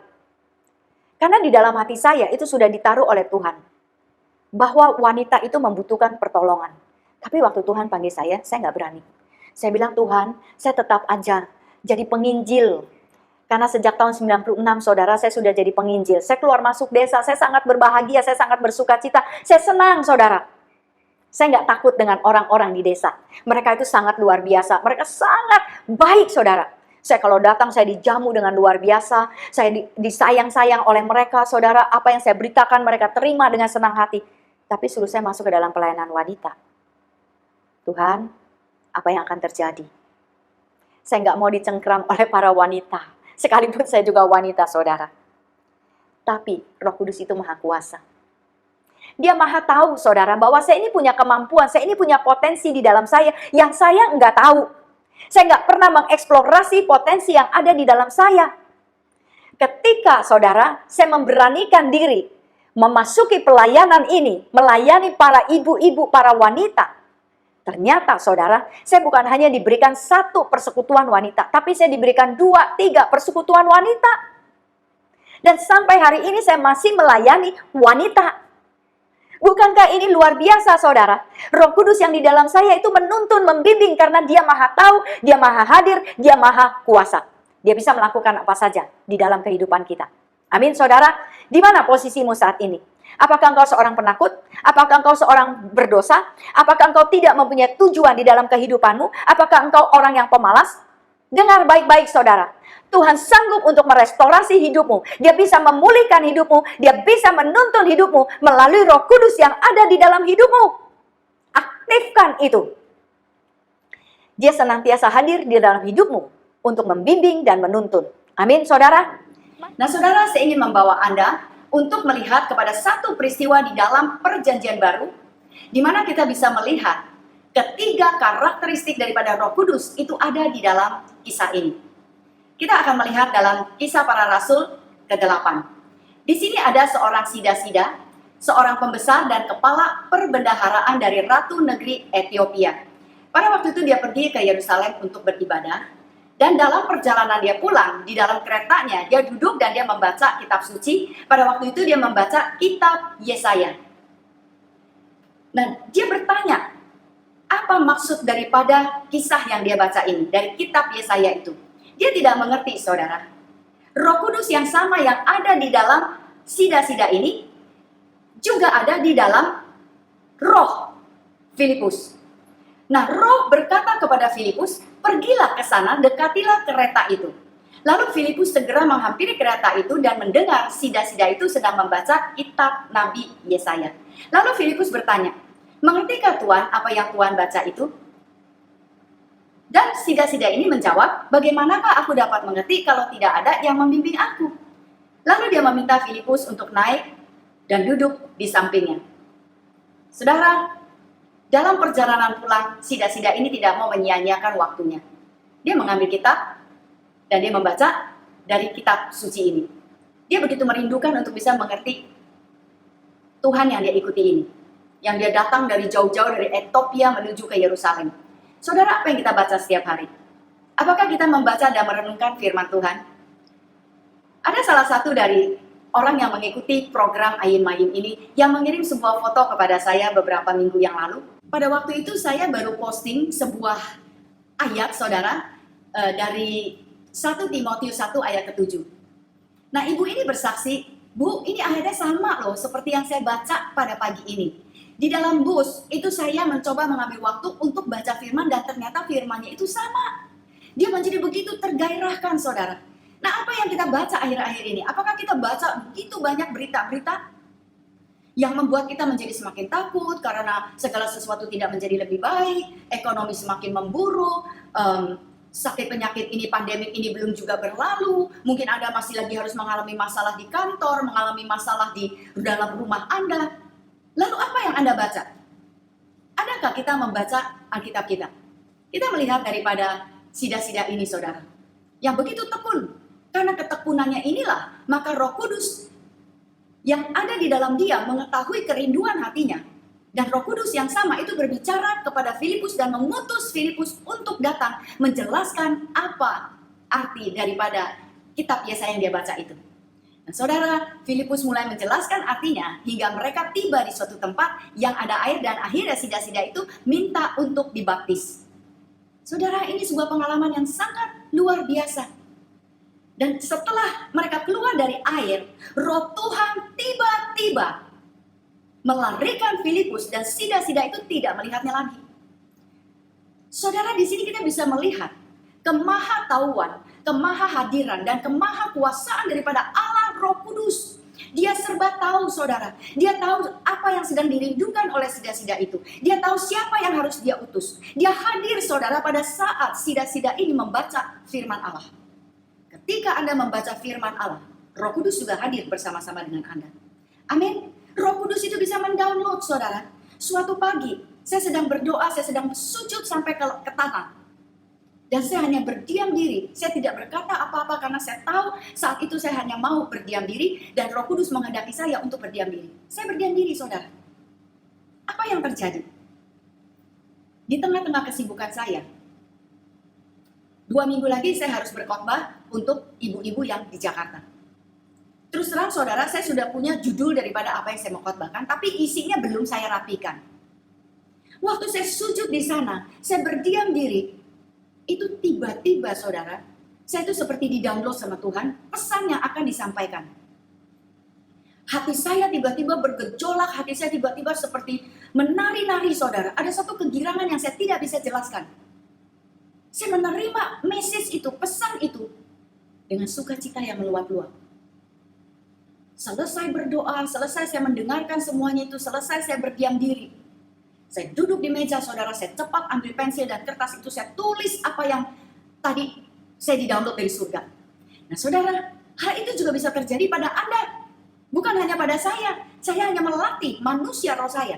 Karena di dalam hati saya itu sudah ditaruh oleh Tuhan, bahwa wanita itu membutuhkan pertolongan. Tapi waktu Tuhan panggil saya nggak berani. Saya bilang, Tuhan, saya tetap aja jadi penginjil. Karena sejak tahun 96, saudara, saya sudah jadi penginjil. Saya keluar masuk desa, saya sangat berbahagia, saya sangat bersuka cita. Saya senang, saudara. Saya nggak takut dengan orang-orang di desa. Mereka itu sangat luar biasa. Mereka sangat baik, saudara. Saya kalau datang, saya dijamu dengan luar biasa. Saya disayang-sayang oleh mereka, saudara. Apa yang saya beritakan, mereka terima dengan senang hati. Tapi suruh saya masuk ke dalam pelayanan wanita. Tuhan, apa yang akan terjadi? Saya nggak mau dicengkram oleh para wanita. Sekalipun saya juga wanita, saudara. Tapi Roh Kudus itu maha kuasa. Dia maha tahu, saudara, bahwa saya ini punya kemampuan, saya ini punya potensi di dalam saya yang saya nggak tahu. Saya nggak pernah mengeksplorasi potensi yang ada di dalam saya. Ketika, saudara, saya memberanikan diri memasuki pelayanan ini, melayani para ibu-ibu, para wanita, ternyata, saudara, saya bukan hanya diberikan 1 persekutuan wanita, tapi saya diberikan 2, 3 persekutuan wanita. Dan sampai hari ini saya masih melayani wanita. Bukankah ini luar biasa, saudara? Roh Kudus yang di dalam saya itu menuntun, membimbing, karena dia maha tahu, dia maha hadir, dia maha kuasa. Dia bisa melakukan apa saja di dalam kehidupan kita. Amin, saudara. Di mana posisimu saat ini? Apakah engkau seorang penakut? Apakah engkau seorang berdosa? Apakah engkau tidak mempunyai tujuan di dalam kehidupanmu? Apakah engkau orang yang pemalas? Dengar baik-baik, saudara. Tuhan sanggup untuk merestorasi hidupmu. Dia bisa memulihkan hidupmu. Dia bisa menuntun hidupmu melalui Roh Kudus yang ada di dalam hidupmu. Aktifkan itu. Dia senantiasa hadir di dalam hidupmu untuk membimbing dan menuntun. Amin, saudara. Nah, saudara, saya ingin membawa Anda untuk melihat kepada satu peristiwa di dalam Perjanjian Baru, di mana kita bisa melihat ketiga karakteristik daripada Roh Kudus itu ada di dalam kisah ini. Kita akan melihat dalam Kisah Para Rasul ke-8. Di sini ada seorang sida-sida, seorang pembesar dan kepala perbendaharaan dari Ratu Negeri Ethiopia. Pada waktu itu dia pergi ke Yerusalem untuk beribadah. Dan dalam perjalanan dia pulang, di dalam keretanya, dia duduk dan dia membaca kitab suci. Pada waktu itu dia membaca kitab Yesaya. Dan dia bertanya, apa maksud daripada kisah yang dia baca ini, dari kitab Yesaya itu? Dia tidak mengerti, saudara. Roh Kudus yang sama yang ada di dalam sida-sida ini, juga ada di dalam roh Filipus. Nah, roh berkata kepada Filipus, pergilah ke sana, dekatilah kereta itu. Lalu Filipus segera menghampiri kereta itu dan mendengar sida-sida itu sedang membaca kitab Nabi Yesaya. Lalu Filipus bertanya, mengertikah Tuhan apa yang Tuhan baca itu? Dan sida-sida ini menjawab, bagaimanakah aku dapat mengerti kalau tidak ada yang membimbing aku? Lalu dia meminta Filipus untuk naik dan duduk di sampingnya. Saudara, dalam perjalanan pulang, Sida-Sida ini tidak mau menyia-nyiakan waktunya. Dia mengambil kitab dan dia membaca dari kitab suci ini. Dia begitu merindukan untuk bisa mengerti Tuhan yang dia ikuti ini. Yang dia datang dari jauh-jauh dari Ethiopia menuju ke Yerusalem. Saudara, apa yang kita baca setiap hari? Apakah kita membaca dan merenungkan firman Tuhan? Ada salah satu dari orang yang mengikuti program Ayin Mayim ini yang mengirim sebuah foto kepada saya beberapa minggu yang lalu. Pada waktu itu saya baru posting sebuah ayat, saudara, dari 1 Timotius 1 ayat ke-7. Nah, ibu ini bersaksi, Bu, ini ayatnya sama loh seperti yang saya baca pada pagi ini. Di dalam bus, itu saya mencoba mengambil waktu untuk baca firman dan ternyata firmannya itu sama. Dia menjadi begitu tergairahkan, saudara. Nah, apa yang kita baca akhir-akhir ini? Apakah kita baca begitu banyak berita-berita yang membuat kita menjadi semakin takut karena segala sesuatu tidak menjadi lebih baik, ekonomi semakin memburuk, sakit penyakit ini, pandemik ini belum juga berlalu, mungkin Anda masih lagi harus mengalami masalah di kantor, mengalami masalah di dalam rumah Anda. Lalu apa yang Anda baca? Adakah kita membaca Alkitab kita? Kita melihat daripada Sida-Sida ini, saudara, yang begitu tekun. Karena ketekunannya inilah, maka Roh Kudus yang ada di dalam dia mengetahui kerinduan hatinya. Dan Roh Kudus yang sama itu berbicara kepada Filipus dan mengutus Filipus untuk datang menjelaskan apa arti daripada kitab Yesaya yang dia baca itu. Nah, saudara, Filipus mulai menjelaskan artinya hingga mereka tiba di suatu tempat yang ada air dan akhirnya Sida-Sida itu minta untuk dibaptis. Saudara, ini sebuah pengalaman yang sangat luar biasa. Dan setelah mereka keluar dari air, Roh Tuhan tiba-tiba melarikan Filipus dan Sida-Sida itu tidak melihatnya lagi. Saudara, di sini kita bisa melihat kemahatauan, kemahahadiran dan kemahakuasaan daripada Allah Roh Kudus. Dia serba tahu, saudara. Dia tahu apa yang sedang dirindukan oleh Sida-Sida itu. Dia tahu siapa yang harus dia utus. Dia hadir, saudara, pada saat Sida-Sida ini membaca firman Allah. Ketika Anda membaca firman Allah, Roh Kudus juga hadir bersama-sama dengan Anda. Amin. Roh Kudus itu bisa mendownload, saudara. Suatu pagi, saya sedang berdoa, saya sedang sujud sampai ke tanah. Dan saya hanya berdiam diri. Saya tidak berkata apa-apa karena saya tahu saat itu saya hanya mau berdiam diri dan Roh Kudus menghendaki saya untuk berdiam diri. Saya berdiam diri, saudara. Apa yang terjadi? Di tengah-tengah kesibukan saya, 2 minggu lagi saya harus berkhotbah untuk ibu-ibu yang di Jakarta. Terus terang, saudara, saya sudah punya judul daripada apa yang saya mau khotbahkan, tapi isinya belum saya rapikan. Waktu saya sujud di sana, saya berdiam diri. Itu tiba-tiba, saudara, saya itu seperti di-download sama Tuhan, pesan yang akan disampaikan. Hati saya tiba-tiba bergejolak, hati saya tiba-tiba seperti menari-nari, saudara. Ada satu kegirangan yang saya tidak bisa jelaskan. Saya menerima message itu, pesan itu, dengan sukacita yang meluap-luap. Selesai berdoa, selesai saya mendengarkan semuanya itu, selesai saya berdiam diri. Saya duduk di meja, saudara, saya cepat ambil pensil dan kertas itu, saya tulis apa yang tadi saya di-download dari surga. Nah, saudara, hal itu juga bisa terjadi pada Anda. Bukan hanya pada saya hanya melatih manusia roh saya.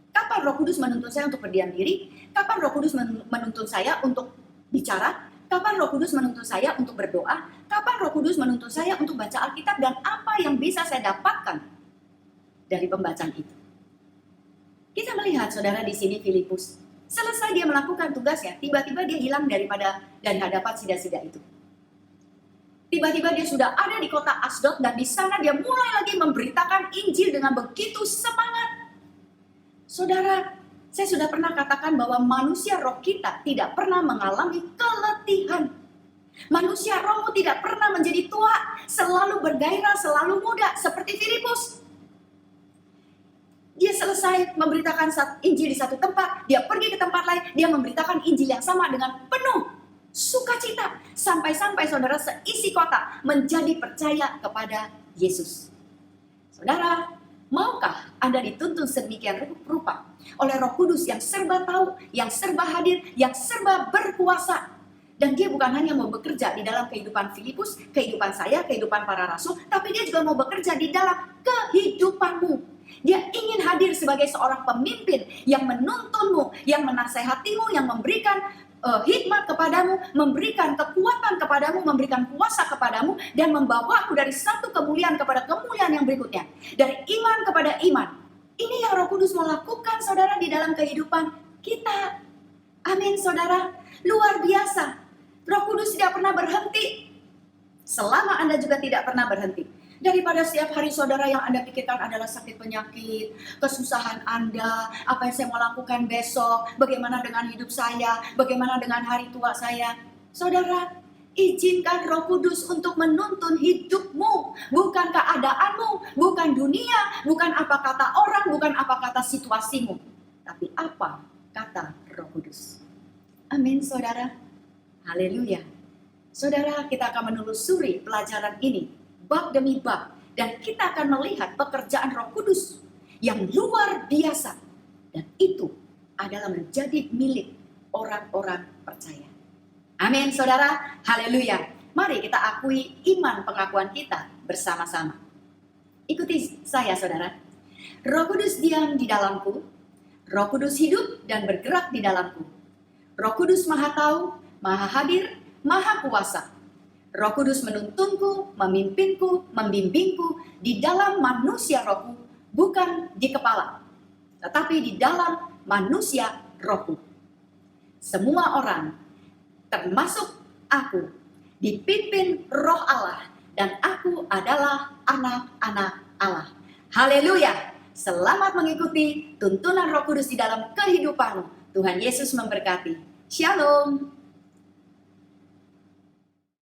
Kapan Roh Kudus menuntun saya untuk berdiam diri? Kapan Roh Kudus menuntun saya untuk bicara? Kapan Roh Kudus menuntun saya untuk berdoa? Kapan Roh Kudus menuntun saya untuk baca Alkitab? Dan apa yang bisa saya dapatkan dari pembacaan itu? Kita melihat, saudara, di sini Filipus. Selesai dia melakukan tugasnya, tiba-tiba dia hilang dari hadapan Sida-Sida itu. Tiba-tiba dia sudah ada di kota Asdod dan di sana dia mulai lagi memberitakan Injil dengan begitu semangat. Saudara, saya sudah pernah katakan bahwa manusia roh kita tidak pernah mengalami keletihan. Manusia rohmu tidak pernah menjadi tua, selalu bergairah, selalu muda, seperti Filipus. Dia selesai memberitakan Injil di satu tempat, dia pergi ke tempat lain, dia memberitakan Injil yang sama dengan penuh sukacita. Sampai-sampai, saudara, seisi kota menjadi percaya kepada Yesus. Saudara, maukah Anda dituntun sedemikian rupa oleh Roh Kudus yang serba tahu, yang serba hadir, yang serba berkuasa? Dan dia bukan hanya mau bekerja di dalam kehidupan Filipus, kehidupan saya, kehidupan para rasul, tapi dia juga mau bekerja di dalam kehidupanmu. Dia ingin hadir sebagai seorang pemimpin yang menuntunmu, yang menasehatimu, yang memberikan hikmat kepadamu, memberikan kekuatan kepadamu, memberikan kuasa kepadamu, dan membawaku dari satu kemuliaan kepada kemuliaan yang berikutnya. Dari iman kepada iman. Ini yang Roh Kudus mau lakukan, saudara, di dalam kehidupan kita. Amin, saudara. Luar biasa. Roh Kudus tidak pernah berhenti. Selama Anda juga tidak pernah berhenti. Daripada setiap hari saudara yang Anda pikirkan adalah sakit penyakit, kesusahan Anda, apa yang saya mau lakukan besok, bagaimana dengan hidup saya, bagaimana dengan hari tua saya. Saudara, izinkan Roh Kudus untuk menuntun hidupmu, bukan keadaanmu, bukan dunia, bukan apa kata orang, bukan apa kata situasimu, tapi apa kata Roh Kudus. Amin, saudara. Haleluya. Saudara, kita akan menelusuri pelajaran ini bab demi bab, dan kita akan melihat pekerjaan Roh Kudus yang luar biasa, dan itu adalah menjadi milik orang-orang percaya. Amin, saudara. Haleluya. Mari kita akui iman pengakuan kita bersama-sama. Ikuti saya, saudara. Roh Kudus diam di dalamku. Roh Kudus hidup dan bergerak di dalamku. Roh Kudus Maha Tahu, Maha Hadir, Maha Kuasa. Roh Kudus menuntunku, memimpinku, membimbingku di dalam manusia rohku, bukan di kepala, tetapi di dalam manusia rohku. Semua orang, termasuk aku, dipimpin Roh Allah, dan aku adalah anak-anak Allah. Haleluya! Selamat mengikuti tuntunan Roh Kudus di dalam kehidupanmu. Tuhan Yesus memberkati. Shalom.